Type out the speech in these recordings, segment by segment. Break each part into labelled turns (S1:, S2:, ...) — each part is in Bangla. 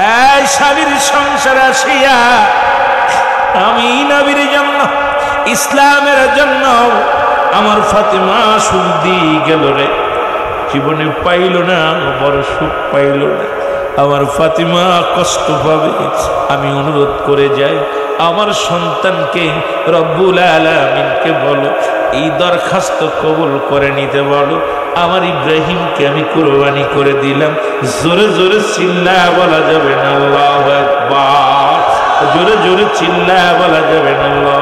S1: এই স্বামীর সংসার আসিয়া আমি নবীর জন্য ইসলামের জন্য আমার ফাতেমা সুখ দিয়ে গেল রে, জীবনে পাইল না, বড় সুখ পাইল না, আমার ফাতেমা কষ্ট পাবে। আমি অনুরোধ করে যাই আমার সন্তানকে রব্বুল আলামিনকে বলো এই দরখাস্ত কবুল করে নিতে বলো, আমার ইব্রাহিমকে আমি কুরবানি করে দিলাম। জোরে জোরে চিল্লায়া বলা যাবে না আল্লাহু আকবার, জোরে জোরে চিল্লায়া বলা যাবে না আল্লাহ।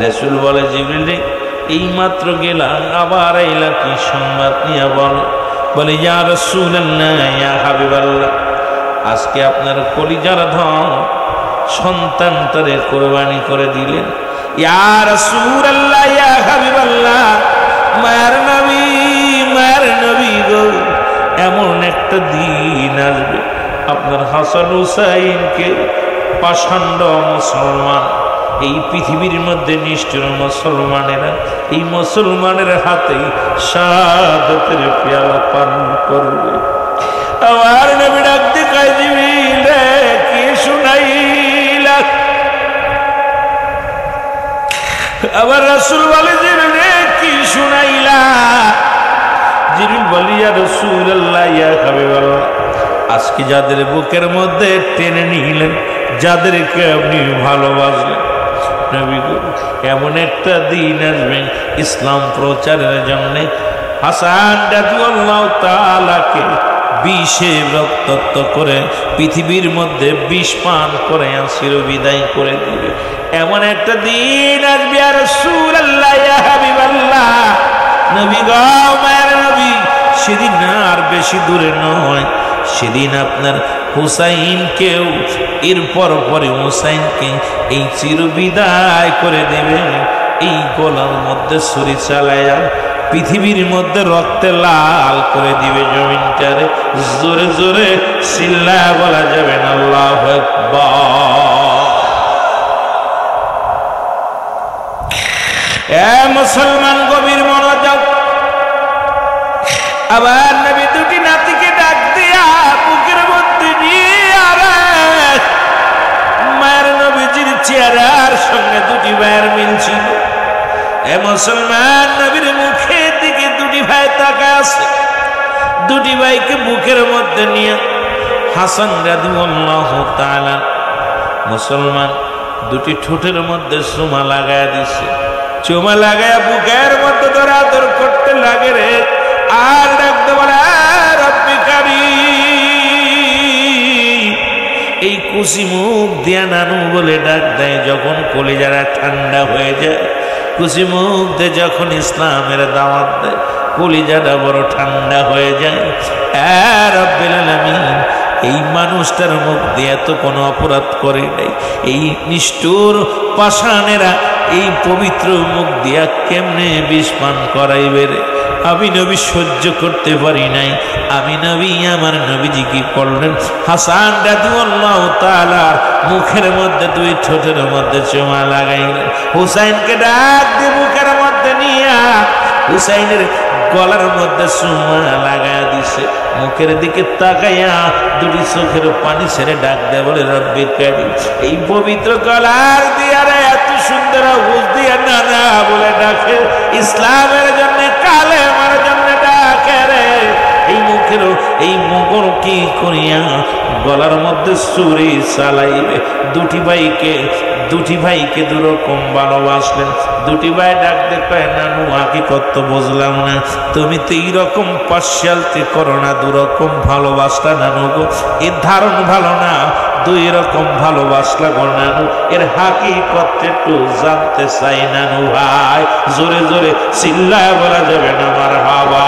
S1: রাসূল বলে জিবরিল এই মাত্র গেলা আবার আইলা কি সংবাদ নিয়ে বলো? বলে ইয়া রাসূলুল্লাহ ইয়া হাবিবাল্লাহ, আজকে আপনার কলিজার ধন সন্তানটারে কুরবানি করে দিলেন। ইয়া রাসূলুল্লাহ ইয়া হাবিবাল্লাহ, মায়ের নবী গো, এমন একটা দিন আসবে আপনার হাসান হুসাইনকে পাষণ্ড মুসলমান, এই পৃথিবীর মধ্যে নিষ্ঠুর মুসলমানেরা এই মুসলমানের হাতে শাহাদাতের পেয়ালা পান করবে। আমার নবী ডাক দিয়ে কয় জিবরিল কি শুনাইলা? আবার রাসূল বলে জিবরিল কি শুনাইলা? জিবরিল বলে ইয়া রাসূলুল্লাহ ইয়া হাবিবাল্লাহ, আজকে যাদের বুকের মধ্যে টেনে নিলেন, যাদেরকে আপনি ভালোবাসলেন, নবী গো এমন একটা দিন আসবে ইসলাম প্রচারের জন্য হাসান রাদিয়াল্লাহু তাআলাকে বিষে রক্তাক্ত করে পৃথিবীর মধ্যে বিষ পান করে চির বিদায় করে দিবে। এমন একটা দিন আসবে ইয়া রাসূলুল্লাহ ইয়া হাবিবাল্লাহ, নবী গো মায়ের নবী, সেদিন আর বেশি দূরে নয়, সেদিন আপনার হুসাইনকেও এরপর পরে হুসাইনকে এই চির বিদায় করে দেবে। এই গলার মধ্যে ছুরি চালায়া পৃথিবীর মধ্যে রক্তে লাল করে দিবে জমিনটারে। জোরে জোরে চিল্লায়া বলা যাবে না আল্লাহু আকবার। এ মুসলমান গভীর মনোযোগ। আবার নবী দুটি নাতিকে ডাক দিয়া বুকের মধ্যে নিয়ে মায়ের নবীজির চেহারার সঙ্গে দুটি ভাইয়ের মিল ছিল। এ মুসলমান নবীর মুখের দিকে দুটি ভাই তাকায় আছে, দুটি ভাইকে বুকের মধ্যে নিয়ে হাসান রাদিয়াল্লাহু তাআলা মুসলমান দুটি ঠোঁটের মধ্যে চুমা লাগায় দিছে। চুমা লাগায় বুকের মধ্যে ধরে আদর করতে লাগে রে, আর ডাকতে বলে রব্বি কারীম। এই কুচি মুখ দিয়া নানু বলে ডাক দেয় যখন কলিজারা ঠান্ডা হয়ে যায়, কুচি মুখ দিয়ে যখন ইসলামের দাওয়াত দেয় কলিজাটা বড় ঠান্ডা হয়ে যায়। রব্বুল আলামিন এই মানুষটার মুখ দিয়ে তো কোনো অপরাধ করে নাই, এই নিষ্ঠুর পাষাণেরা এই পবিত্র মুখ দিয়া কেমনে বিষ পান করাইবে রে? আমি নবী সহ্য করতে পারি নাই। আমি নবী আমার নবীজি কি করলেন? হাসান রাদিয়াল্লাহু তাআলার মুখের মধ্যে দুই ঠোঁটের মধ্যে চুমা লাগাইলেন। হুসাইনকে ডাক দিয়ে মুখের মধ্যে নিয়া হুসাইনের গলার মধ্যে চুমা লাগাইয়া দিছে। মুখের দিকে তাকাইয়া দুটি চোখের পানি ছেড়ে ডাক দেয় বলে রব্বি কারীম। এই পবিত্র গলার দিয়া এত সুন্দর আওয়াজ দিয়া নানা বলে ডাকে, ইসলামের জন্য কালেমার জন্য ডাকে রে। এই মুখের এই মুখর কি করিয়া গলার মধ্যে ছুরি চালাইবে। দুটি ভাইকে দুরকম ভালোবাসলেন। দুটি ভাই ডাক দেখে নানু আগে কত বুঝলাম না, তুমি তো এইরকম পার্সিয়ালটি করো না, দুরকম ভালোবাসলা নানু গো, এর ধারণ ভালো না, দুই রকম ভালোবাসলা গো নানু, এর হাকিকত একটু জানতে চাই নানু ভাই। জোরে জোরে চিল্লায় বলা যাবে না মারহাবা।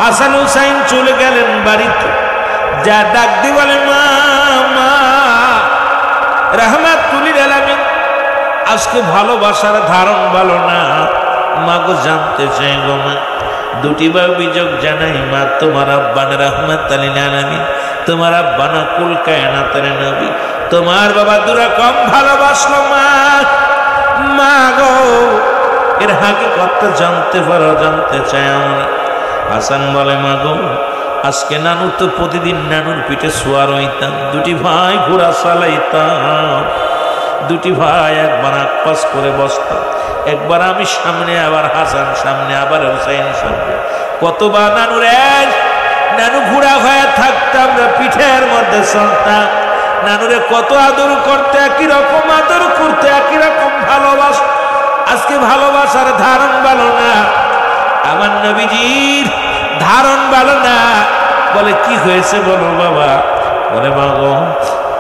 S1: হাসান হুসাইন চলে গেলেন বাড়িতে, যা ডাক দি বলে মা রাহমাতুল আলামিন, আজকে ভালোবাসার ধারণ ভালো না। মা গো জানতে চাই গো মা, দুটি বার অভিযোগ জানাই, মা তোমার আব্বান রাহমাতুল লিল আলামিন, তোমার আব্বানা কুল কায়নাতের নবী, তোমার বাবা দুরকম ভালোবাসলো মা। মা গো, এর হাকিকতটা জানতে পারো, জানতে চাই আমরা। হাসান বলে, মা গো, আজকে নানু তো প্রতিদিন নানুর পিঠে সোয়ার হইতাম, দুটি ভাই ঘোড়া চালাইতাম, দুটি ভাই একবার আকপাস করে বসতাম, একবার আমি সামনে, আবার হাসান সামনে, আবার হুসাইন সামনে। কতবার নানু ঘোড়া হয়ে থাকতাম, পিঠের মধ্যে চলতাম, নানুরে কত আদর করতে, একই রকম আদর করতে, একই রকম ভালোবাস। আজকে ভালোবাসার ধারণ ভালো না, আমার নবীজির ধারণ ভালো না। বলে কি হয়েছে বলো বাবা? বলে মা গো,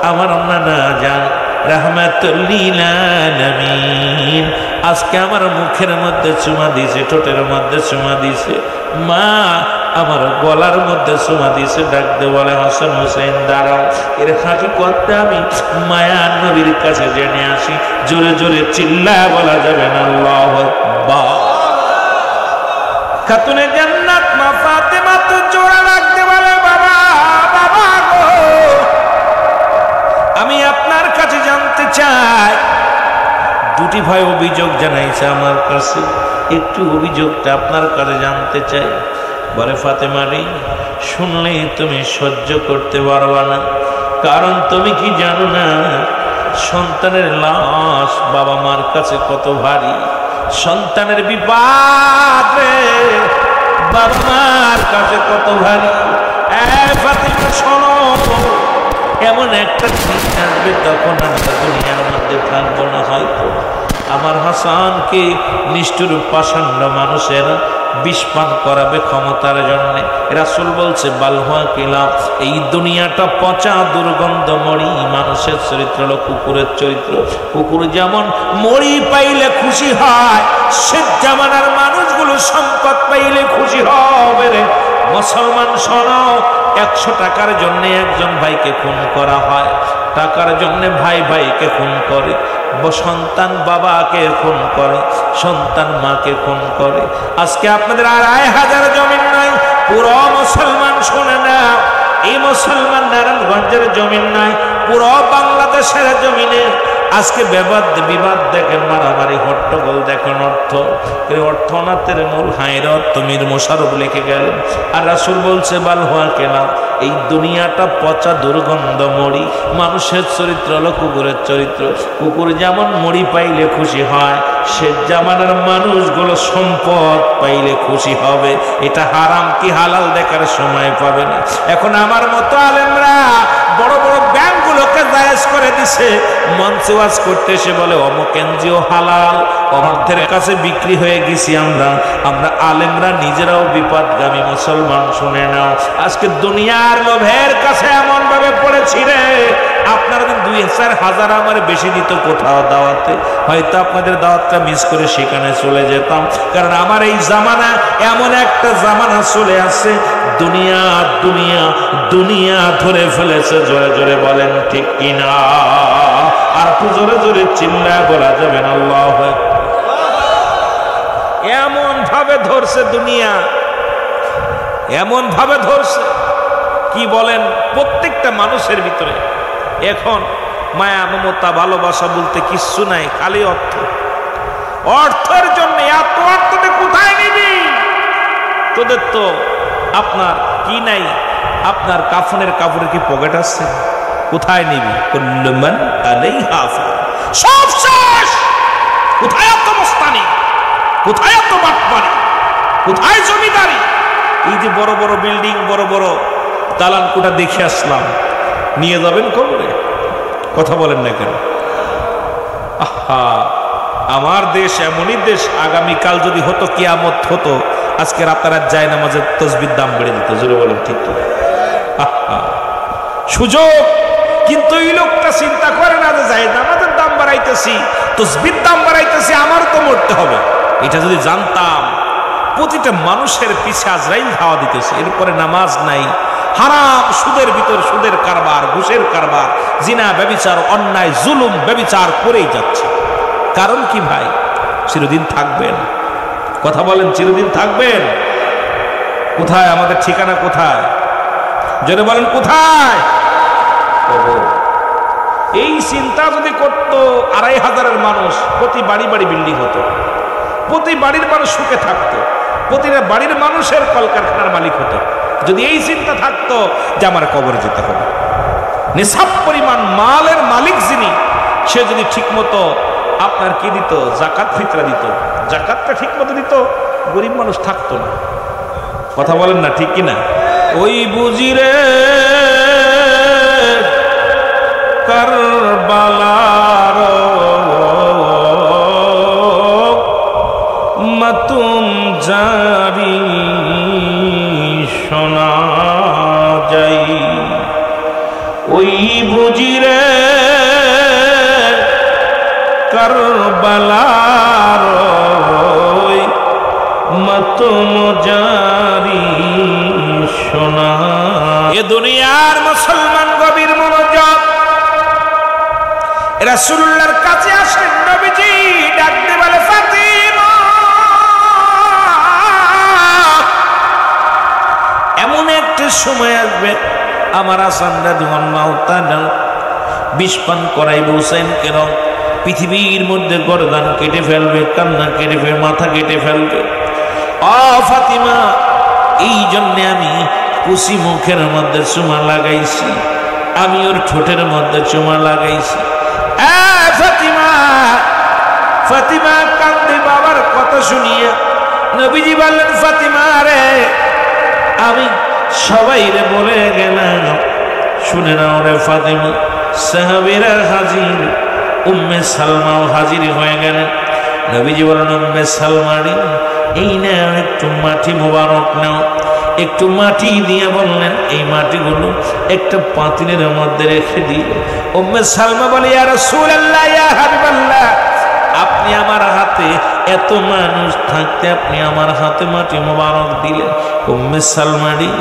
S1: আমার নানা জান রাহমাতুল লিল আলামিন আজকে আমার মুখের মধ্যে চুমা দিছে, ঠোঁটের মধ্যে চুমা দিছে, মা আমার গলার মধ্যে চুমা দিছে। ডাকতে বলে, হাসান হুসাইন দাঁড়াও, এর হাকিকতটা আমি মায়ার নবীর কাছে জেনে আসি। জোরে জোরে চিল্লা বলা যাবে না আল্লাহু আকবার। খাতুনে জান্নাত মা ফাতেমা তো জোড়া রাখতে বলে, বাবা বাবা গো, আমি আপনার কাছে জানতে চাই। দুটি ভাই অভিযোগ জানাইছে আমার কাছে, একটু অভিযোগটা আপনার কাছে জানতে চাই। বলে, ফাতেমা রে, শুনলে তুমি সহ্য করতে পারবা না, কারণ তুমি কি জানো না, সন্তানের লাশ বাবা মার কাছে কত ভারী। সন্তানের বিবাদ বাবা মার কাছে কত ভারী। ফাতেমা শোনো, এমন একটা দিন আসবে তখন আমরা দুনিয়ার মধ্যে থাকবো না, হয়তো আমার হাসানকে নিষ্ঠুর পাষণ্ড মানুষেরা বিষ পান করাবে ক্ষমতার জন্যে। রাসূল বলছে, বালহুয়া কিলাম, এই দুনিয়াটা পচা দুর্গন্ধ মরি। মানুষের চরিত্র হলো কুকুরের চরিত্র। কুকুর যেমন মরি পাইলে খুশি হয়, সে জামানার মানুষগুলো সম্পদ পাইলে খুশি হবে রে। মুসলমান শোনো, 100 টাকার জন্য একজন ভাইকে খুন করা হয়, টাকার জন্য ভাই ভাইকে খুন করে, সন্তান বাবাকে খুন করে, সন্তান মাকে খুন করে। আজকে আপনাদের 2500 জমিন নাই, পুরো মুসলমান শোনে না, এই মুসলমান নারায়ণগঞ্জের জমিন নাই, পুরো বাংলাদেশের জমিনে আজকে বিবাদ দেখেন, মারামারি হট্টগোল দেখেন। অর্থনাথের মূল হায়ের অর্থ মীর মোশাররফ লিখে গেলেন। আর রাসূল বলছে, বালহুয়া কেলাম, এই দুনিয়াটা পচা দুর্গন্ধ মরি। মানুষের চরিত্র হলো কুকুরের চরিত্র। কুকুর যেমন মরি পাইলে খুশি হয়, সে জামানার মানুষগুলো সম্পদ পাইলে খুশি হবে। এটা হারাম কি হালাল দেখার সময় পাবে না। এখন আমার মতো আলেমরা বড় বড় ব্যাংকগুলোকে জায়েজ করে দিছে, মঞ্চে ওয়াজ করতে এসে বলে অমুক এনজিও হালাল, অমুকদের কাছে বিক্রি হয়ে গেছি আমরা আলেমরা নিজেরাও বিপদগামী। মুসলমান শুনে নাও, আজকে দুনিয়ার লোভের কাছে এমন ভাবে পড়েছি রে, আপনারা 2,000 আমার বেশি দিত কোথাও দাওয়াতে, হয়তো আপনাদের দাওয়াতটা মিস করে সেখানে চলে যেতাম। কারণ আমার এই জামানা এমন একটা জামানা চলে আসছে, দুনিয়া দুনিয়া দুনিয়া ধরে ফেলেছে। জোরে জোরে বলেন ঠিক কিনা? আর একটু জোরে জোরে চিল্লা বলা যাবে না আল্লাহু আকবার। এমন ভাবে ধরছে দুনিয়া, এমন ভাবে ধরছে, কি বলেন, প্রত্যেকটা মানুষের ভিতরে এখন মায়া মমতা ভালোবাসা বলতে কিচ্ছু নাই, খালি অর্থ। অর্থের জন্য এত অর্থ কোথায় নিবি? তোদের তো আপনার কি নাই, আপনার কাফনের কাপড়ের কি পকেট আছে? কোথায় নিবি? কুল্লু মান আলাইহা ফান, সব শেষ। কোথায় এত মস্তানি, কোথায় এত বাটপারি, কোথায় জমিদারি? এই যে বড় বড় বিল্ডিং, বড় বড় দালান কোঠা দেখে আসলাম, নিয়ে যাবেন কবরে? কথা বলেন না কেন? আহা, আমার দেশ এমনই দেশ, আগামীকাল যদি হতো কিয়ামত হতো, আজকের আপনারা যায় নামাজের তসবির দাম বেড়ে দিত। জোরে বলেন ঠিক তো? আহা, সুযোগ। কিন্তু এই লোকটা চিন্তা করে না যে যায় নামাজের দাম বাড়াইতেছি, তসবির দাম বাড়াইতেছি, আমার তো মরতে হবে। এটা যদি জানতাম, প্রতিটা মানুষের পিছে আজরাইল ধাওয়া দিতেছে, এরপরে নামাজ নাই, হারাম, সুদের ভিতর সুদের কারবার, ঘুষের কারবার, জিনা ব্যভিচার, অন্যায় জুলুম ব্যভিচার করেই যাচ্ছে। কারণ কি ভাই? চিরদিন থাকবেন? কথা বলেন, চিরদিন থাকবেন?
S2: কোথায় আমাদের ঠিকানা? কোথায়? জোরে বলেন কোথায়? কবর। এই চিন্তা যদি করত 2500 মানুষ, প্রতি বাড়ি বাড়ি বিল্ডিং হতো, প্রতি বাড়ির মানুষ সুখে থাকতো, প্রতিটা বাড়ির মানুষের কলকারখানার মালিক হতো। যদি এই চিন্তা থাকতো যে আমার কবরে যেতে হবে, নিসাব পরিমাণ মালের মালিক যিনি, সে যদি ঠিকমতো আপনার কি দিত, জাকাত ফিতরা দিত, জাকাতটা ঠিকমতো দিত, গরিব মানুষ থাকতো না। কথা বলেন না ঠিক কিনা? ওই বুঝিরে কারবালার মাতুম জারি শোনা যাই, ওই বুঝিরে কারবালার মাতুম জারি শোনা। এ দুনিয়ার মুসলমান গভীর মনোযোগ, রাসূলুল্লাহর কাছে আসেন নবীজি, ডাকতে বলে ফাতিমা। এমন একটা সময় আসবে আমার হাসান রাদিয়াল্লাহু তাআলা বিষ পান করাইব হুসাইনকে, পৃথিবীর মধ্যে গর্দান কেটে ফেলবে, কান্না কেটে ফেলবে, মাথা কেটে ফেলবে। ও ফাতিমা, এই জন্যে আমি কুসি মুখের মধ্যে চুমা লাগাইছি, আমি ওর ঠোঁটের মধ্যে চুমা লাগাইছি। ফাতিমা, ফাতিমা কান্দে বাবার কথা শুনিয়ে। নবীজি বললেন ফাতিমা রে, আমি সবাইরে বলে গেলাম, শুনে নাও রে ফাতিমা। সাহাবীরা হাজির, উম্মে সালমাও হাজির হয়ে গেলেন। নবীজি বলেন উম্মে সালমারি, এই নাও একটু মাটি মোবারক নাও। একটু মাটি দিয়ে বললেন এই মাটিগুলো একটা পাতিলের মধ্যে রেখে দিল। উম্মে সালমা বলে ইয়া রাসূলুল্লাহ, ইয়া হাবিবাল্লাহ, আপনি আমার হাতে, এত মানুষ থাকতে আপনি আমার হাতে মাটি মোবারক দিলেন। উম্মে সালমারি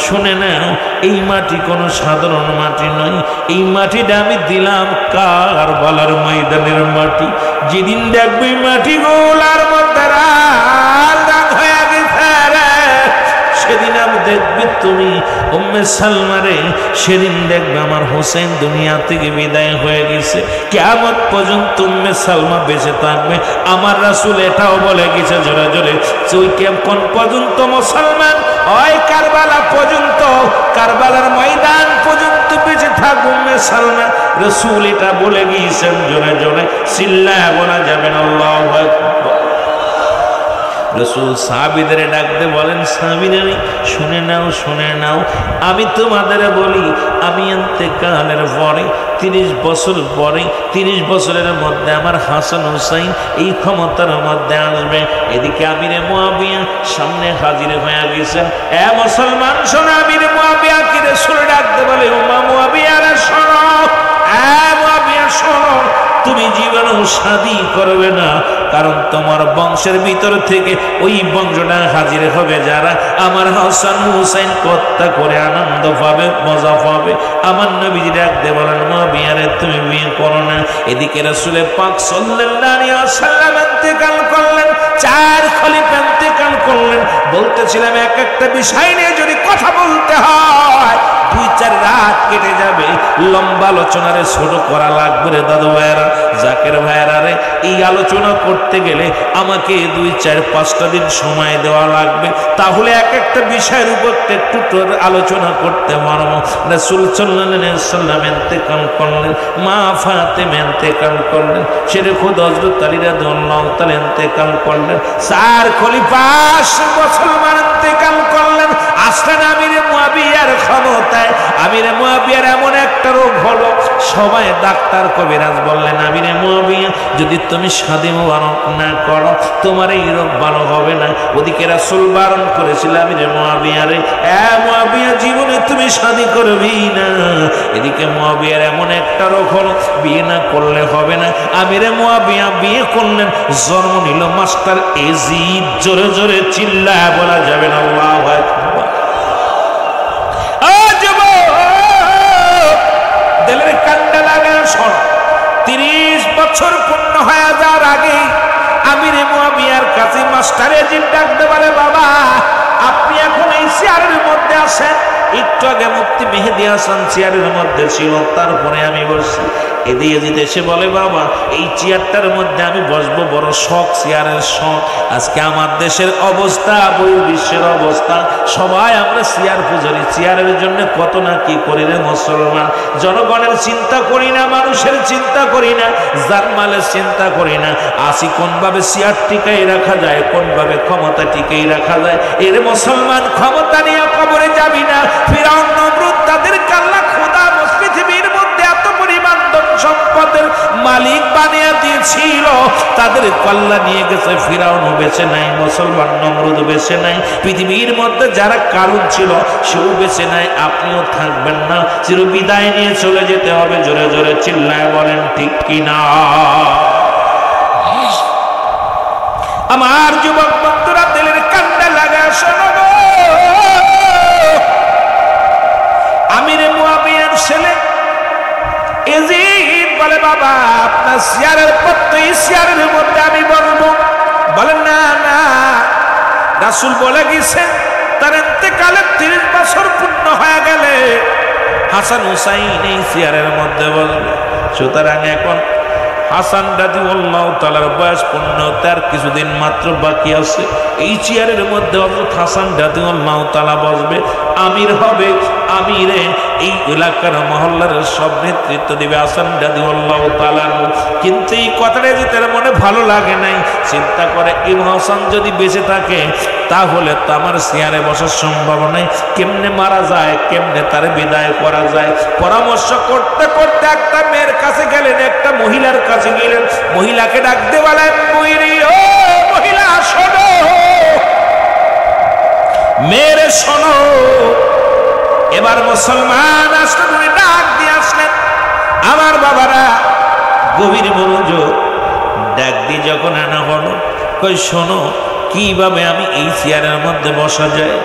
S2: শুনে নাও, এই মাটি কোনো সাধারণ মাটি নয়, এই মাটিটা আমি দিলাম কারবালার ময়দানের মাটি। যেদিন দেখবে মাটি গোলার মধ্যে লাল দাগ হয়ে গেছে রে, সেদিন আমি দেখবে তুমি উম্মে সালমারে, সেদিন দেখবে আমার হোসেন দুনিয়া থেকে বিদায় হয়ে গেছে। কিয়ামত পর্যন্ত উম্মে সালমা বেঁচে থাকবে। আমার রাসূল এটাও বলে গেছে জোরে জোরে, ওই কোন পর্যন্ত মুসলমান ওই কারবালা পর্যন্ত, কারবালার ময়দান পর্যন্ত বেঁচে থাকবে উম্মে সালমা। রাসূল এটা বলে গিয়েছেন জোরে জোরে, চিল্লায়া বলা যাবে না আল্লাহু আকবার। রাসূল সাহাবীদের ডাকতে বলেন, সাহাবীরা শুনে নাও, শুনে নাও, আমি তোমাদের বলি, আমি ইন্তেকালের পরে 30 বছর পরে, 30 বছরের মধ্যে আমার হাসান হুসাইন এই ক্ষমতার মধ্যে আসবে। এদিকে আমিরে মুয়াবিয়া সামনে হাজির হয়ে গেছেন। এ মুসলমান শোনো, আমিরে মুয়াবিয়া কি রাসূল ডাকতে বলে, উম্মা মুয়াবিয়া রে শোনো, এ মুয়াবিয়া শোনো, তুমি জীবনেও শাদী করবে না, কারণ তোমার বংশের ভিতর থেকে ওই বংশটা হাজির হবে যারা আমার হাসান হুসাইন হত্যা করে আনন্দ পাবে, মজা পাবে। আমার নবীজি ডাকতে বলেন মুয়াবিয়া রে তুমি বিয়ে করো না। এদিকে রাসূল পাক সাল্লাল্লাহু আলাইহি ওয়াসাল্লাম ইন্তেকাল করলেন, 4 খলিফা ইন্তেকাল করলেন। বলতেছিলাম এক একটা বিষয় নিয়ে যদি কথা বলতে হয় 2-4 রাত কেটে যাবে, লম্বা আলোচনারে ছোট করা লাগবে রে দাদু ভাইয়েরা, জাকের ভাইয়েরা রে। এই আলোচনা করতে গেলে আমাকে 2-4-5টা দিন সময় দেওয়া লাগবে, তাহলে এক একটা বিষয়ের উপর একটু আলোচনা করতে পারবো। রাসূল সাল্লাল্লাহু আলাইহি ওয়াসাল্লাম ইন্তেকাল করলেন, মা ফাতেমা ইন্তেকাল করলেন, শেরে খুদ হযরত আলী রাদিয়াল্লাহু তাআলা ইন্তেকাল করলেন, 4 খলিফা মুসলমান ইন্তেকাল করলেন। আসলেন আমিরে মুয়াবিয়ার ক্ষমতায়। আমিরে মুয়াবিয়ার এমন একটা রোগ হলো, সবাই ডাক্তার কবিরাজ বললেন আমিরে মুয়াবিয়া যদি তুমি শাদী মুবারক না করো তোমার এই রোগ ভালো হবে না। ওদিকে রাসূল বারণ করেছিল আমিরে মুয়াবিয়া রে, এ মুয়াবিয়া জীবনে তুমি শাদী করবি না। এদিকে মুয়াবিয়ার এমন একটা রোগ হলো, বিয়ে না করলে হবে না। আমিরে মুয়াবিয়া বিয়ে করলেন, জন্ম নিল মাস্টার এজিদ। জোরে জোরে চিল্লায় বলা যাবে না আল্লাহু আকবার। দিলের কান্ডা লাগা শোনো, 30 বছর পূর্ণ হয়ে যাওয়ার আগে আমিরে মুয়াবিয়ার কাছে মাস্টার এজিদ ডাকতে পারে, বাবা আপনি এখন এই
S1: আসেন। একটু আগে মুফতি মেহেদী হাসান চেয়ারের মধ্যে ছিল, তারপরে আমি বসছি। এদিকে যদি এসে বলে বাবা এই চেয়ারটার মধ্যে আমি বসবো, বড় শখ, চেয়ারের শখ। আজকে আমার দেশের অবস্থা, বিশ্বের অবস্থা, সবাই আমরা চেয়ার পূজারি। চেয়ারের জন্য কত না কি করি রে মুসলমান। জনগণের চিন্তা করি না, মানুষের চিন্তা করি না, জানমালের চিন্তা করি না। আসি কোনভাবে চেয়ার টিকাই রাখা যায়, কোনভাবে ক্ষমতা টিকাই রাখা যায়। এর মুসলমান ক্ষমতা নিয়ে কবরে যাবি না। ফিরাউন নমরুদ তাদের কাল্লা খোদা পৃথিবীর মধ্যে এত পরিমাণ সম্পদের মালিক বানিয়ে দিয়েছিল, তাদের কল্লা নিয়ে গেছে। ফিরাউন বেঁচে নাই, মুসলমান নমরুদ বেঁচে নাই, পৃথিবীর মধ্যে যারা কারণ ছিল সেও বেঁচে নাই। আপনিও থাকবেন না, চির বিদায় নিয়ে চলে যেতে হবে। জোরে জোরে চিল্লায় বলেন ঠিক কিনা। আমার যুবক বন্ধুরা দিলের কান্না লাগা শোনো, আমিরে মুয়াবিয়ার ছেলে এজিদ বলে বাবা আপনার চেয়ারের পত্র, এই চেয়ারের মধ্যে আমি বলবো। বলেন না না, রাসূল বলে গেছেন তার ইন্তেকালের 30 বছর পূর্ণ হয়ে গেলে হাসান হুসাইন এই চেয়ারের মধ্যে বলবে। সুতরাং এখন হাসান রাদিয়াল্লাহু তাআলার বয়স পূর্ণ হতে আর কিছুদিন মাত্র বাকি আছে। এই চেয়ারের মধ্যে হযরত হাসান রাদিয়াল্লাহু তাআলা বসবে, আমির হবে। আমিরে এই এলাকার মহল্লার সব নেতৃত্ব দিবে হাসান রাদিয়াল্লাহু তাআলা। কিন্তু এই কথাটা যে তার মনে ভালো লাগে নাই। চিন্তা করে ইমাম হাসান যদি বেঁচে থাকে তাহলে তো আমার চেয়ারে বসার সম্ভাবনা নাই। কেমনে মারা যায়, কেমনে তার বিদায় করা যায়। পরামর্শ করতে করতে একটা মেয়ের কাছে গেলেন, একটা মহিলার কাছে গেলেন। মহিলাকে ডাকতে বলেন, মহিলা ও মহিলা শোনো, মেরে শোনো। এবার মুসলমান আসলে তুমি ডাক দিয়ে আসলেন। আমার বাবারা গভীর মনোযোগ, ডাক দিয়ে যখন আনা হলো, কই শোনো কিভাবে আমি এই চেয়ারের মধ্যে বসা যায়।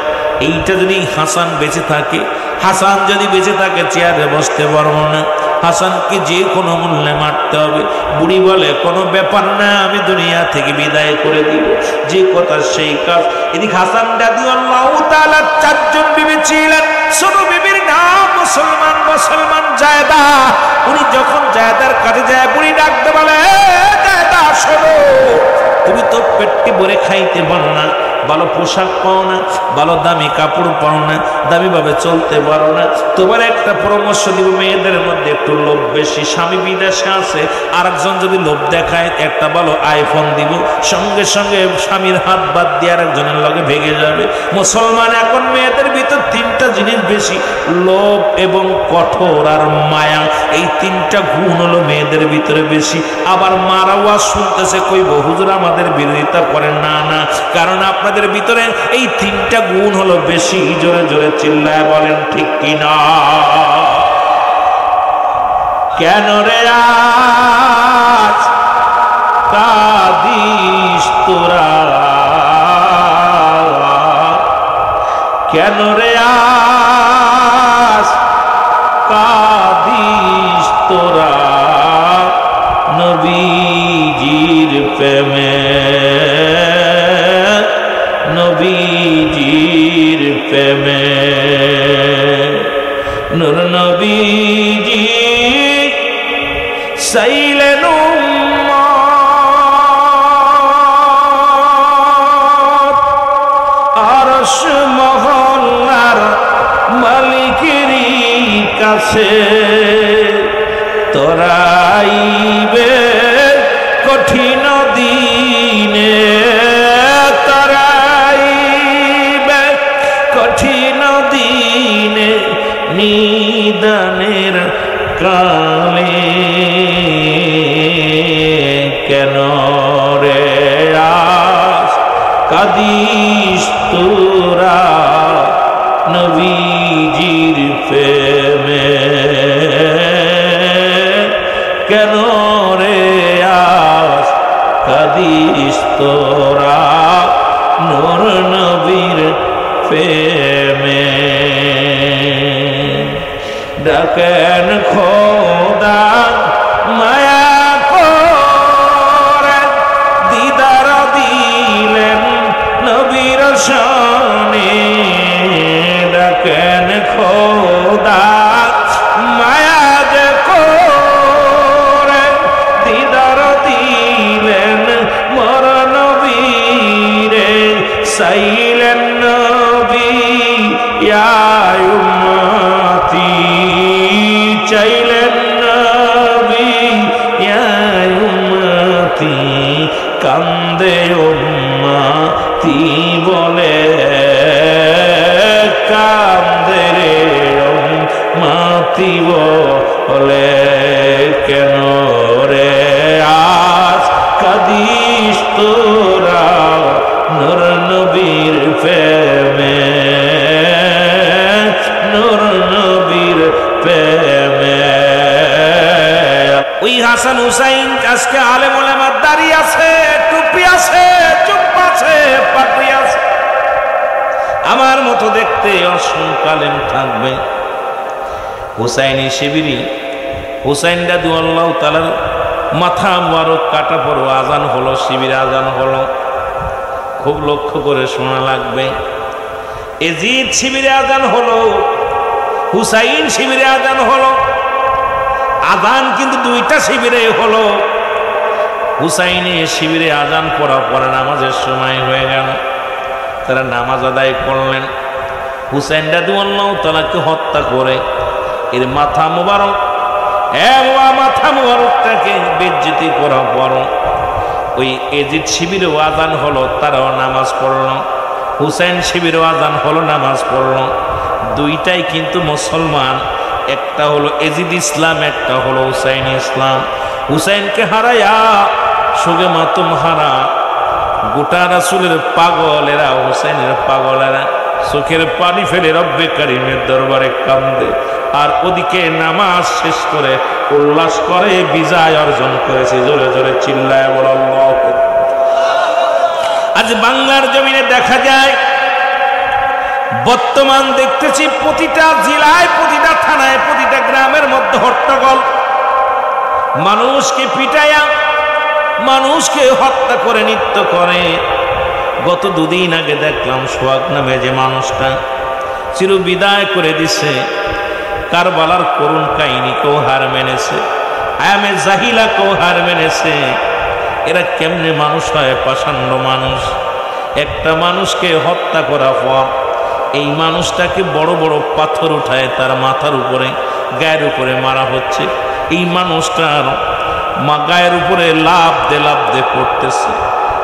S1: এইটা যদি হাসান বেঁচে থাকে, হাসান যদি বেঁচে থাকে চেয়ারে বসতে পারবো না, হাসানকে যে কোনো মূল্যে মারতে হবে। বুড়ি বলে কোনো ব্যাপার না, আমি দুনিয়া থেকে বিদায় করে দিব। যে কথা সেই কাজ। এদিকে হাসান রাদিয়াল্লাহু তাআলা 4 জন বিবি ছিলেন। ছোট বিবির নাম মুসলমান জায়দা। উনি যখন জায়দার কাছে যায়, বুড়ি ডাকতে বলে, জায়দা শোনো, তুমি তো পেটটি ভরে খাইতে পারো না, ভালো পোশাক পাও না, ভালো দামি কাপড় পাও না, দামি ভাবে চলতে পারো না। তোমার একটা পরামর্শ দিব, মেয়েদের মধ্যে একটু লোভ বেশি। স্বামী বিদেশে আছে, আরেকজন যদি লোভ দেখায় একটা ভালো আইফোন দিব, সঙ্গে সঙ্গে স্বামীর হাত বাদ দিয়ে আরেকজনের লগে ভেঙে যাবে। মুসলমান এখন মেয়েদের ভিতর 3টা জিনিস বেশি, লোভ এবং কঠোর আর মায়া। এই 3টা গুণ হলো মেয়েদের ভিতরে বেশি। আবার মারাওয়া শুনতেছে, কইব হুজুর আমাদের বিরোধিতা করেন না, না, কারণ আপনাদের ভিতরে এই 3টা গুণ হলো বেশি। জোরে জোরে চিল্লায় বলেন ঠিক কিনা। কেন রে আজ কাঁদিস তোরা, কেন রে আজ কাঁদিস তোরা, নবীজির প্রেমে, নবীজির প্রেমে। নূর নবীজি সাইলেন আরশ মহল্লার মালিকেরই কাছে, তোরাইবে কঠিন দিনে, তোরাইবে কঠিন দিনে, নিদানের কালে। কেন রে আজ কাঁদিস তোরা, নবীজির প্রেমে। কেন রে আজ কাঁদিস তোরা, নূর নবীর প্রেমে। ডাকেন খোদা মায়া করে, দিদার দিলেন নবীর শানে। ডাকে
S2: হাসান হুসাইন আজকে আলেম ওলামার দাড়ি আছে, টুপি আছে, জুব্বা আছে, পাগড়ি আছে, আমার মতো দেখতে অসংখ্য আলেম থাকবে। হুসাইনি শিবিরি হুসাইন রাদিয়াল্লাহু তাআলার মাথা মুবারক কাটা পড়ো, আজান হলো, শিবিরে আজান হলো, খুব লক্ষ্য করে শোনা লাগবে। এজিদ শিবিরে আজান হলো, হুসাইন শিবিরে আজান হলো, আজান কিন্তু দুইটা শিবিরে হলো। হুসাইনে শিবিরে আজান পড়া পরে নামাজের সময় হয়ে গেল, তারা নামাজ আদায় করলেন। হুসাইন রাদিয়াল্লাহু তাআলাকে হত্যা করে এর মাথা মুবারক মাথা মুবারকটাকে বেজ্জতি করা পর ওই এজিদ শিবিরেও আজান হলো, তারাও নামাজ পড়ল। হুসাইন শিবিরেও আজান হলো, নামাজ পড়ল। দুইটাই কিন্তু মুসলমান, একটা হলো এজিদ ইসলাম, একটা হলো হুসাইন ইসলাম। হুসাইনকে হারাইয়া সুগে মাতুম হারা গোটা রাসূলের পাগলেরা, হুসাইনের পাগলেরা চোখের পানি ফেলে রব্বে কারিমের দরবারে কান্দে, আর ওদিকে নামাজ শেষ করে উল্লাস করে বিজয় অর্জন করেছে। জোরে জোরে চিল্লায় বলো আল্লাহু আকবার। আজ বাংলার জমিনে দেখা যায়, বর্তমান দেখতেছি প্রতিটা জেলায়, প্রতিটা থানায়, প্রতিটা গ্রামের মধ্যে হট্টগোল, মানুষকে পিটায়া মানুষকে হত্যা করে নৃত্য করে। গত দুদিন আগে দেখলাম সোহাগ নামে যে মানুষটা চির বিদায় করে দিছে, কারবালার করুণ কাহিনীকেও হার মেনেছে, আয়ামে জাহিলাকেও হার মেনেছে। এরা কেমনে মানুষ হয়? পাষাণ্ড মানুষ। একটা মানুষকে হত্যা করার পর এই মানুষটাকে বড় বড় পাথর উঠায় তার মাথার উপরে, গায়ের উপরে মারা হচ্ছে। এই মানুষটার গায়ের উপরে লাভ দে পড়তেছে।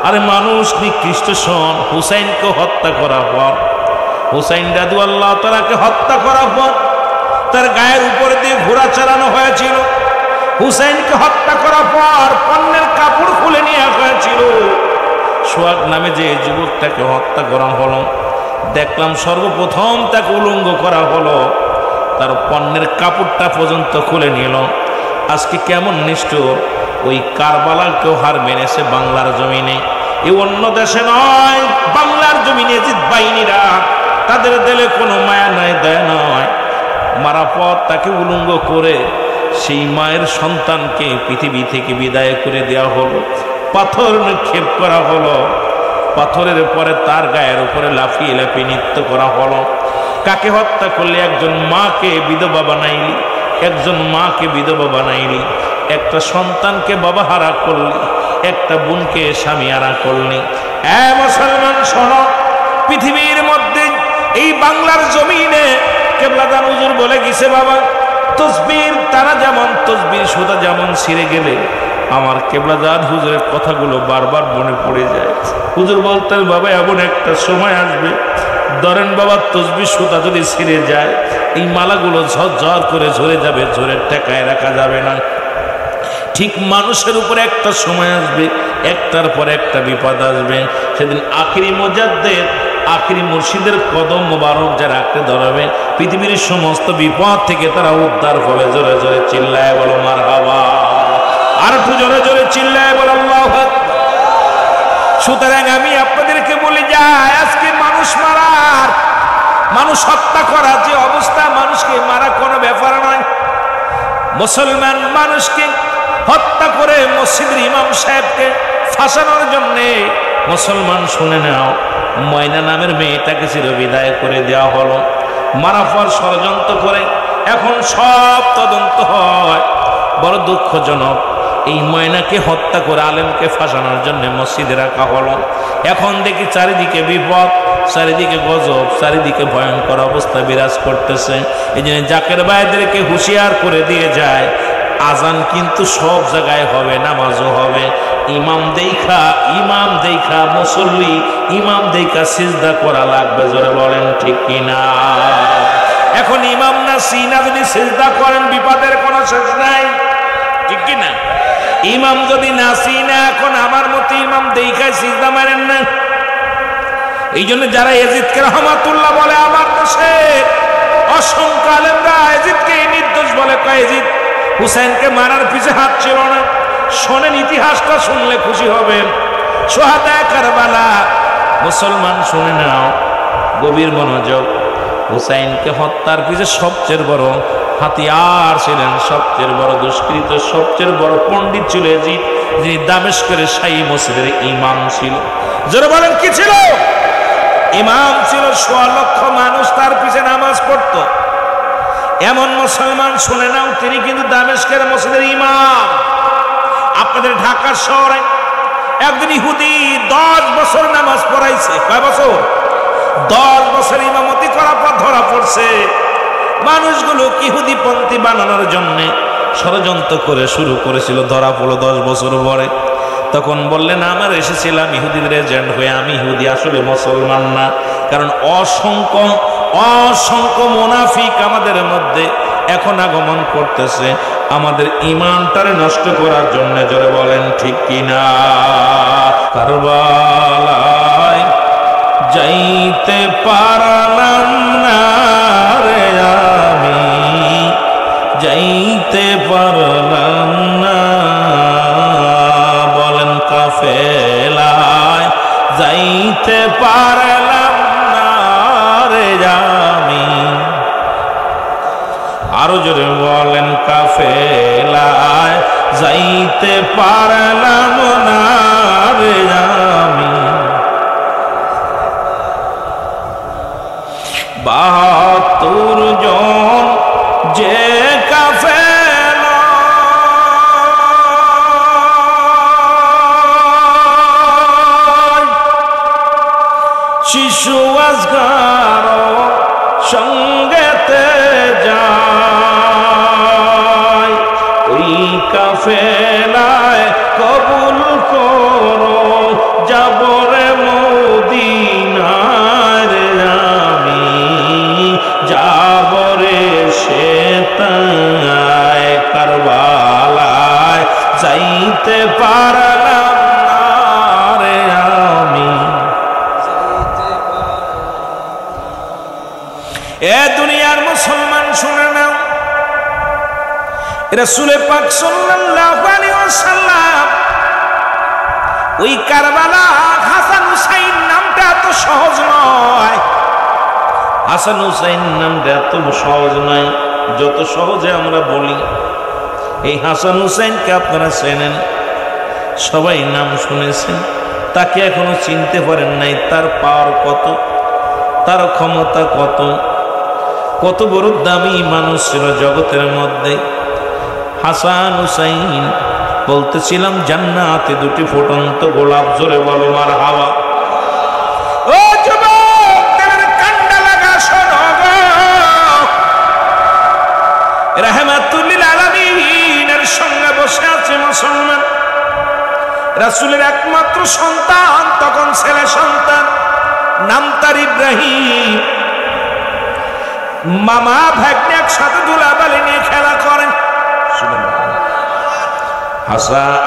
S2: আরে মানুষ নিকৃষ্ট শোন, হুসাইনকে হত্যা করার পর, হুসাইন রাদিয়াল্লাহু তাআলাকে হত্যা করার পর তার গায়ের উপরে দিয়ে ঘোড়া চালানো হয়েছিল। হুসাইনকে হত্যা করার পর পণ্যের কাপড় খুলে নেওয়া হয়েছিল। সোহাগ নামে যে যুবকটাকে হত্যা করা হলো, দেখলাম সর্বপ্রথম তাকে উলঙ্গ করা হলো, তার পণ্যের কাপড়টা পর্যন্ত খুলে নিল। আজকে কেমন নিষ্ঠুর! ওই কারবালাকেও হার মেনেছে বাংলার জমিনে। এ অন্য দেশে নয়, বাংলার জমিনে এজিদ বাহিনীরা, তাদের দিলে কোনো মায়া নাই, দয়া নয়। মারা পর তাকে উলঙ্গ করে সেই মায়ের সন্তানকে পৃথিবী থেকে বিদায় করে দেওয়া হলো, পাথর নিক্ষেপ করা হলো, পাথরের পরে তার গায়ের উপরে লাফিয়ে লাফিয়ে নৃত্য করা হলো। কাকে হত্যা করলে? একজন মাকে বিধবা বানাইলি, একজন মাকে বিধবা বানাইলি, একটা সন্তানকে বাবা হারা করলি, একটা বোনকে স্বামী হারা করলি। মুসলমান শোনো, পৃথিবীর মধ্যে এই বাংলার জমিনে কেবলাদান হুজুর বলে গেছে, বাবা তসবির তারা যেমন, তসবির সুতা যেমন ছিঁড়ে গেলে আমার কেবলাদান হুজুরের কথাগুলো বারবার মনে পড়ে যায়। হুজুর বলতেন, বাবা এমন একটা সময় আসবে, ধরেন বাবা তসবির সুতা যদি ছিঁড়ে যায়, এই মালাগুলো ঝরঝর করে ঝরে যাবে, ঝরে ঠেকায় রাখা যাবে না। ঠিক মানুষের উপরে একটা সময় আসবে, একটার পর একটা বিপদ আসবে। সেদিন আখিরি মুজাদ্দেদ, আখিরি মুর্শিদের কদম মোবারক যারা আঁকড়ে ধরবে, পৃথিবীর সমস্ত বিপদ থেকে তারা উদ্ধার হবে। জোরে জোরে চিল্লায় বলো মারহাবা। আর একটু জোরে জোরে চিল্লায় বলো আল্লাহু আকবার। সুতরাং আমি আপনাদেরকে বলে যাই, আজকে মানুষ মারার, মানুষ হত্যা করা যে অবস্থা, মানুষকে মারা কোনো ব্যাপার নয়। মুসলমান মানুষকে হত্যা করে মসজিদের ইমাম সাহেবকে ফাঁসানোর জন্যে, মুসলমান শুনে নাও, ময়না নামের মেয়েটাকে চিরবিদায় করে দেওয়া হলো। মারা পর ষড়যন্ত্র করে এখন সব তদন্ত হয়। বড় দুঃখজনক, এই ময়নাকে হত্যা করে আলেমকে ফাঁসানোর জন্য মসজিদে রাখা হলো। এখন দেখি চারিদিকে বিপদ, চারিদিকে গজব, চারিদিকে ভয়ঙ্কর অবস্থা বিরাজ করতেছে। এই জন্য জাকের ভাইদেরকে হুঁশিয়ার করে দিয়ে যায়, আজান কিন্তু সব জায়গায় হবে, নামাজও হবে। ইমাম দেখা মুসল্লি, ইমাম দেখা সিজদা করা লাগবে। জোরে বলেন ঠিক কিনা? এখন ইমাম না সিনা যদি সিজদা করেন, বিপদের কোনো শেষ নাই, ঠিক কিনা? ইমাম যদি না সিনা, এখন আমার মতো ইমাম দেখা সিজদা মারেন না। এই জন্য যারা এজিদকে রহমাতুল্লাহ বলে, আমার দেশে অসংখ্য আলেমরা এজিদকে নির্দোষ বলে, কয় এজিদ হুসাইনকে মারার পিছে হাত ছিল না। শোনেন, ইতিহাসটা শুনলে খুশি হবেন। সোহাদায়ে কারবালা মুসলমান শুনে নাও, গভীর মনোযোগ। হুসাইনকে হত্যার পিছে সবচেয়ে বড় হাতিয়ার ছিলেন, সবচেয়ে বড় দুষ্কৃত, সবচেয়ে বড় পণ্ডিত ছিল যিনি দামেস্কের শাহী মসজিদের ইমাম ছিল। যারা বলেন কি ছিল? ইমাম ছিল। ১৬ লক্ষ মানুষ তার পিছে নামাজ পড়তো। এমন মুসলমান শুনে নাও, তিনি কিন্তু দামেস্কের মসজিদের ইমাম। আপনাদের ঢাকার শহরে একদিন ইহুদি 10 বছর নামাজ পড়াইছে। কয় বছর? 10 বছর ইমামতি করার পর ধরা পড়ছে। মানুষগুলো ইহুদিপন্থী বানানোর জন্য ষড়যন্ত্র করে শুরু করেছিল। ধরা পড়লো 10 বছর পরে। তখন বললেন, আমার এসেছিলাম ইহুদিদের এজেন্ট হয়ে, আমি ইহুদি, আসলে মুসলমান না। কারণ অসংখ্য মুনাফিক আমাদের মধ্যে এখন আগমন করতেছে আমাদের ঈমানটারে নষ্ট করার জন্য। জোরে বলেন ঠিক কিনা? কারবালায় যাইতে পারলাম না রে আমি, যাইতে পারলাম না। বলেন কাফেলায় যাইতে পারলাম না রে আমি। আরো জোরে বলেন, কাফেলায় যাইতে পারলাম না রে আমি। ৭২ জন যে কাফেলা, শিশু আজগার সঙ্গেতে যায়, ওই কাফেলায় কবুল করো যাবরে মদিনায় আমি, যাবরে সেতায় কারবালায় যাইতে পারলাম না রে আমি। এ দুনিয়ার মুসলমান শুনে নাও, রাসূল পাক সাল্লাল্লাহু আলাইহি ওয়াসাল্লাম ওই কারবালা হাসান হুসাইন নামটা এত সহজ নয়। হাসান হুসাইন নামটা এত সহজ নয় যত সহজে আমরা বলি। এই হাসান হুসাইনকে আপনারা চেনেন, সবাই নাম শুনেছেন, তাকে এখনো চিনতে পারেন নাই। তার পাওয়ার কত, তার ক্ষমতা কত, কত বড় দামি মানুষ ছিল জগতের মধ্যে। হাসান হুসাইন বলতেছিলাম, জান্নাতে 2টি ফুটন্ত গোলাপ। জোরে বলো মারহাবা। ও যুবক, তাদের কান্ডা লাগা শোনো গো, রাহমাতুল লিল আলামিনের সঙ্গে বসে আছে মুসলমান। রাসূলের একমাত্র সন্তান, তখন ছেলে সন্তান, নাম তার ইব্রাহিম। মামা ভাগ্নে একসাথে ধুলাবালি নিয়ে খেলা করেন।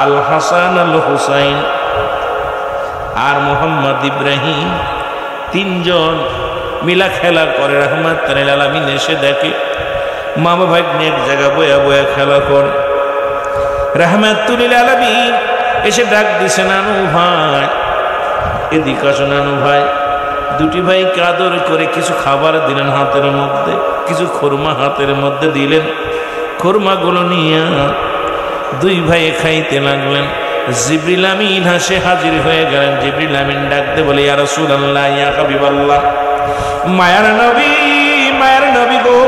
S2: আল হাসান আল হুসাইন আর মোহাম্মদ ইব্রাহিম 3 জন মিলা খেলা করে। রাহমাতুল লিল আলামিন এসে দেখে মামা ভাগ্নে এক জায়গা বয়া বয়া খেলা করে। রাহমাতুল লিল আলামিন এসে ডাক দিছে, নানু ভাই এদিকে আসো। নানু ভাই, 2টি ভাইকে আদর করে কিছু খাবার দিলেন হাতের মধ্যে, কিছু খুরমা হাতের মধ্যে দিলেন। খুরমাগুলো নিয়ে 2 ভাই খাইতে লাগলেন। জিবরিল আমিন হাসে হাজির হয়ে গেলেন। জিবরিল আমিন ডাকতে বলে, ইয়া রাসূলুল্লাহ, ইয়া হাবিবাল্লাহ, মায়ার নবী, মায়ার নবী গো,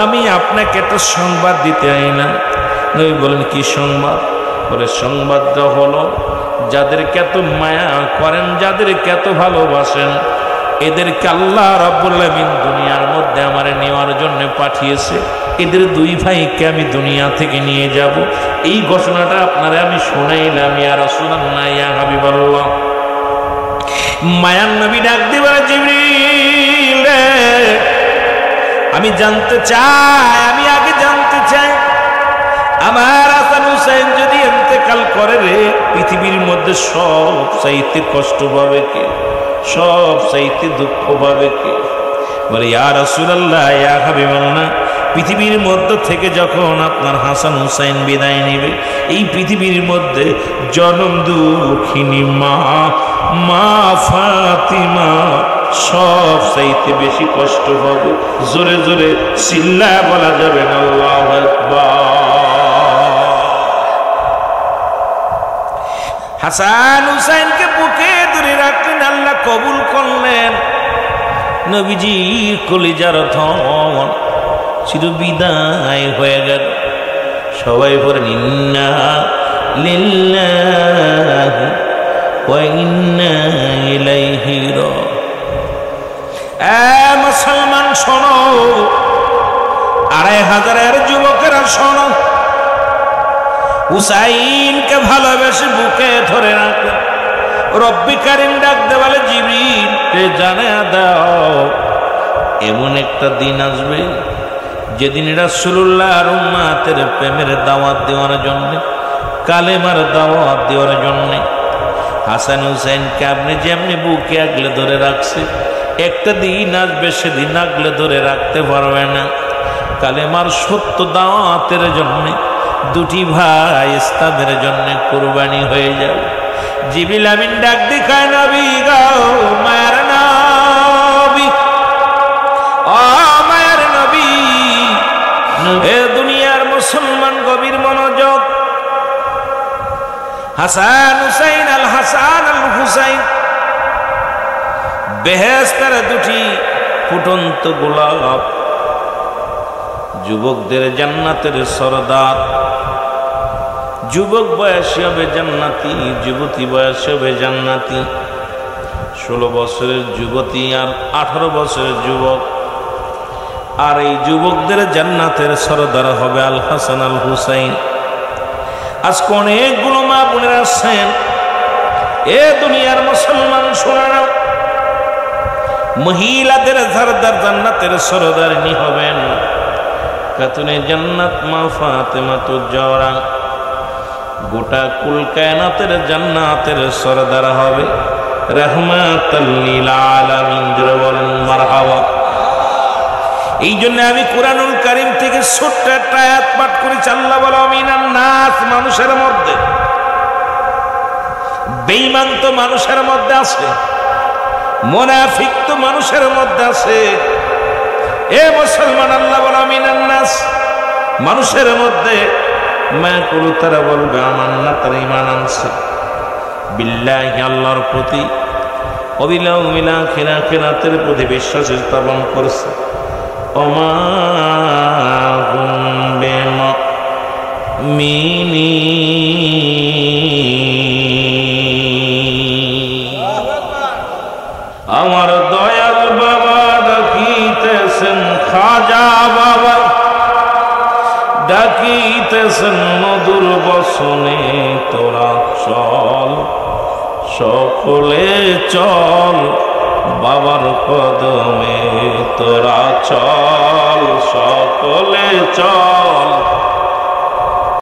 S2: আমি আপনাকে একটা সংবাদ দিতে আইলাম। নবী বলেন, কি সংবাদ? বলে, সংবাদটা হলো যাদেরকে এত মায়া করেন, যাদেরকে এত ভালোবাসেন, এদেরকে আল্লাহ রাব্বুল আলামিন দুনিয়ার মধ্যে আমারে নেওয়ার জন্য পাঠিয়েছে। এদের 2 ভাইকে আমি দুনিয়া থেকে নিয়ে যাব। এই ঘোষণাটা আপনারা আমি শোনাইলাম। ইয়া রাসূলুল্লাহ, ইয়া হাবিবাল্লাহ। মায়ার নবী ডাক দিয়ে বলে, জিবরিল আমি জানতে চাই, আমি আগে জানতে চাই, আমার হাসান হুসাইন যদি ইন্তেকাল করে রে, পৃথিবীর মধ্যে সব চাইতে কষ্ট পাবে কে, সব চাইতে দুঃখ পাবে কে? বলে, ইয়া রাসূলুল্লাহ, ইয়া হাবিবাল্লাহ, পৃথিবীর মধ্য থেকে যখন আপনার হাসান হুসাইন বিদায় নেবে, এই পৃথিবীর মধ্যে জনম দুঃখিনী মা মা ফাতিমা সব চাইতে বেশি কষ্ট হবে। জোরে জোরে চিল্লায় বলা যাবে না আল্লাহু আকবার। হাসান হুসাইনকে বুকে ধরে রাখলেন, আল্লাহ কবুল করলেন। নবীজির কলিজার ধন চির বিদায় হয়ে গেল। সবাই বলেন ইন্না লিল্লাহি ওয়া ইন্না ইলাইহি রাজিউন। মুসলমান শোনো, ২৫০০ যুবকেরা শোনো, হুসাইনকে ভালোবেসে বুকে ধরে রাখো। রব্বি কারিম ডাক দে বলে জিবরিল জানিয়ে দাও এমন একটা দিন আসবে যেদিন রাসূলুল্লাহর উম্মতের প্রেমের দাওয়াত দেওয়ার জন্য, কালেমার দাওয়াত দেওয়ার জন্য হাসান হুসাইনকে আপনি যেমনি বুকে আগলে ধরে রাখছে, একটা দিন আসবে সেদিন আগলে ধরে রাখতে পারবে না। কালেমার সত্য দাওয়াতের জন্য দুটি ভাই ইসলামের জন্য কুরবানি হয়ে যাবে। জিবরিল আমিন ডাক দেখায় নবী গো মায়ের নবী, ও মায়ের নবী, এ দুনিয়ার মুসলমান গভীর মনোযোগ। হাসান হুসাইন আল হাসান আল হুসাইন বেহেশতের দুটি ফুটন্ত গোলাপ, যুবকদের জান্নাতের সরদার। যুবক বয়সী হবে জান্নাতি, যুবতী বয়সী হবে জান্নাতি। 16 বছরের যুবতী আর 18 বছরের যুবক। আর এই যুবকদের জান্নাতের সরদার হবে আল হাসান আল হুসাইন। আজকে অনেকগুলো মা বোনেরা আছেন, এ দুনিয়ার মুসলমান শোনা, মহিলাদের সরদার জান্নাতের সরদারিনী হবেন খাতুনে জান্নাত মা ফাতেমা তুজ-জহরা। গোটা কুল কায়নাতের জান্নাতের সরদার হবে রাহমাতাল লিল আলামিন। জোরে বলেন মারহাবা। এই জন্য আমি কুরআনুল কারীম থেকে ছোট্ট একটা আয়াত পাঠ করেছি। আল্লাহ বলে মিনান নাস, মানুষের মধ্যে। বেঈমান তো মানুষের মধ্যে আছে, মুনাফিক তো মানুষের মধ্যে আছে। এ মুসলমান, আল্লাহ বলে মিনান নাস, মানুষের মধ্যে। মায়াকুলু, তারা বলবে আমার না, তারা ঈমান আনছে বিল্লাহি, আল্লাহর প্রতি, ওয়াবিল ইয়াউমিল আখির, আখিরাতের প্রতি বিশ্বাস স্থাপন করছে। ওমা হুম বিমুমিনিন। আমার দয়াল বাবা ডাকিতেছেন, খাজা বাবা ডাকিতেছেন মধুর বসনে, তোরা চল সকলে চল বাবার কদমে, তোরা চল সকলে চল